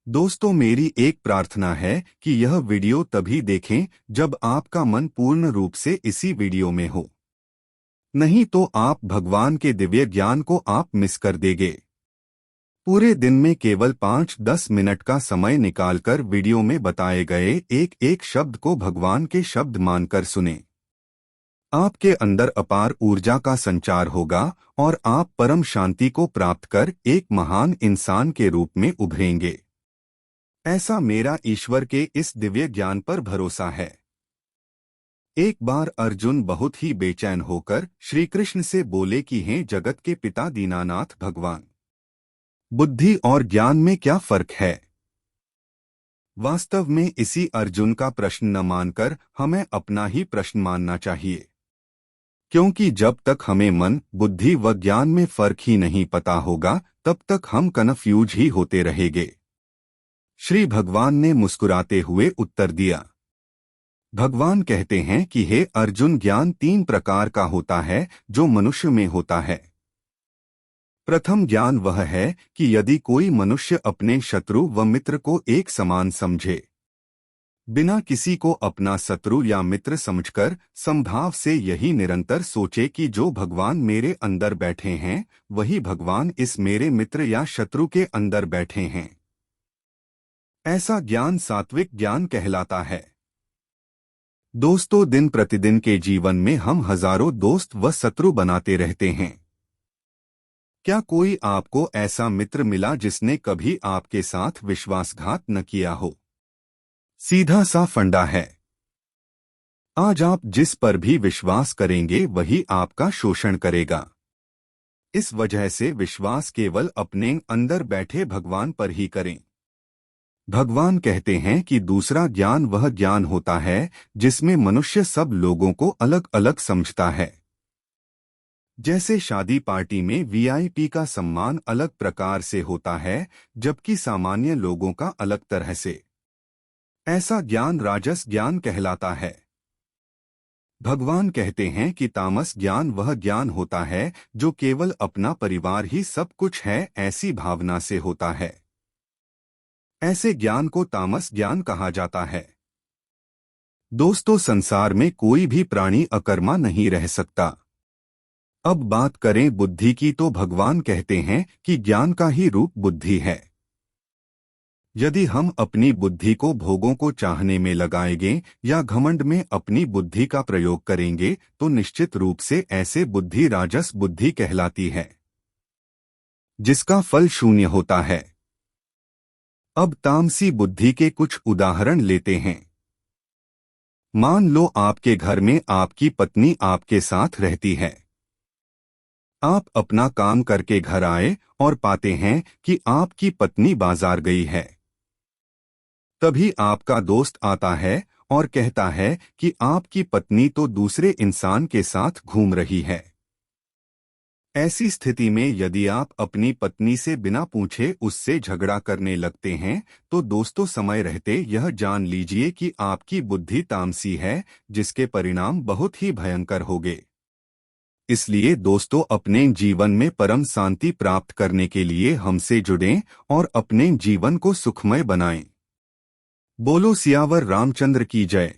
दोस्तों, मेरी एक प्रार्थना है कि यह वीडियो तभी देखें जब आपका मन पूर्ण रूप से इसी वीडियो में हो। नहीं तो आप भगवान के दिव्य ज्ञान को आप मिस कर देंगे। पूरे दिन में केवल 5-10 मिनट का समय निकालकर वीडियो में बताए गए एक एक शब्द को भगवान के शब्द मानकर सुनें। आपके अंदर अपार ऊर्जा का संचार होगा और आप परम शांति को प्राप्त कर एक महान इंसान के रूप में उभरेंगे। ऐसा मेरा ईश्वर के इस दिव्य ज्ञान पर भरोसा है। एक बार अर्जुन बहुत ही बेचैन होकर श्री कृष्ण से बोले कि हे जगत के पिता दीनानाथ भगवान, बुद्धि और ज्ञान में क्या फर्क है। वास्तव में इसी अर्जुन का प्रश्न न मानकर हमें अपना ही प्रश्न मानना चाहिए, क्योंकि जब तक हमें मन, बुद्धि व ज्ञान में फर्क ही नहीं पता होगा तब तक हम कन्फ्यूज ही होते रहेंगे। श्री भगवान ने मुस्कुराते हुए उत्तर दिया। भगवान कहते हैं कि हे अर्जुन, ज्ञान 3 प्रकार का होता है जो मनुष्य में होता है। प्रथम ज्ञान वह है कि यदि कोई मनुष्य अपने शत्रु व मित्र को एक समान समझे, बिना किसी को अपना शत्रु या मित्र समझकर समभाव से यही निरंतर सोचे कि जो भगवान मेरे अंदर बैठे हैं वही भगवान इस मेरे मित्र या शत्रु के अंदर बैठे हैं, ऐसा ज्ञान सात्विक ज्ञान कहलाता है। दोस्तों, दिन प्रतिदिन के जीवन में हम हजारों दोस्त व शत्रु बनाते रहते हैं। क्या कोई आपको ऐसा मित्र मिला जिसने कभी आपके साथ विश्वासघात न किया हो? सीधा सा फंडा है। आज आप जिस पर भी विश्वास करेंगे वही आपका शोषण करेगा। इस वजह से विश्वास केवल अपने अंदर बैठे भगवान पर ही करें। भगवान कहते हैं कि दूसरा ज्ञान वह ज्ञान होता है जिसमें मनुष्य सब लोगों को अलग अलग समझता है। जैसे शादी पार्टी में वीआईपी का सम्मान अलग प्रकार से होता है जबकि सामान्य लोगों का अलग तरह से। ऐसा ज्ञान राजस ज्ञान कहलाता है। भगवान कहते हैं कि तामस ज्ञान वह ज्ञान होता है जो केवल अपना परिवार ही सब कुछ है ऐसी भावना से होता है। ऐसे ज्ञान को तामस ज्ञान कहा जाता है। दोस्तों, संसार में कोई भी प्राणी अकर्मा नहीं रह सकता। अब बात करें बुद्धि की तो भगवान कहते हैं कि ज्ञान का ही रूप बुद्धि है। यदि हम अपनी बुद्धि को भोगों को चाहने में लगाएंगे या घमंड में अपनी बुद्धि का प्रयोग करेंगे तो निश्चित रूप से ऐसे बुद्धि राजस बुद्धि कहलाती है, जिसका फल शून्य होता है। अब तामसी बुद्धि के कुछ उदाहरण लेते हैं। मान लो आपके घर में आपकी पत्नी आपके साथ रहती है। आप अपना काम करके घर आए और पाते हैं कि आपकी पत्नी बाजार गई है। तभी आपका दोस्त आता है और कहता है कि आपकी पत्नी तो दूसरे इंसान के साथ घूम रही है। ऐसी स्थिति में यदि आप अपनी पत्नी से बिना पूछे उससे झगड़ा करने लगते हैं तो दोस्तों, समय रहते यह जान लीजिए कि आपकी बुद्धि तामसी है, जिसके परिणाम बहुत ही भयंकर होंगे। इसलिए दोस्तों, अपने जीवन में परम शांति प्राप्त करने के लिए हमसे जुड़ें और अपने जीवन को सुखमय बनाएं। बोलो सियावर रामचंद्र की जय।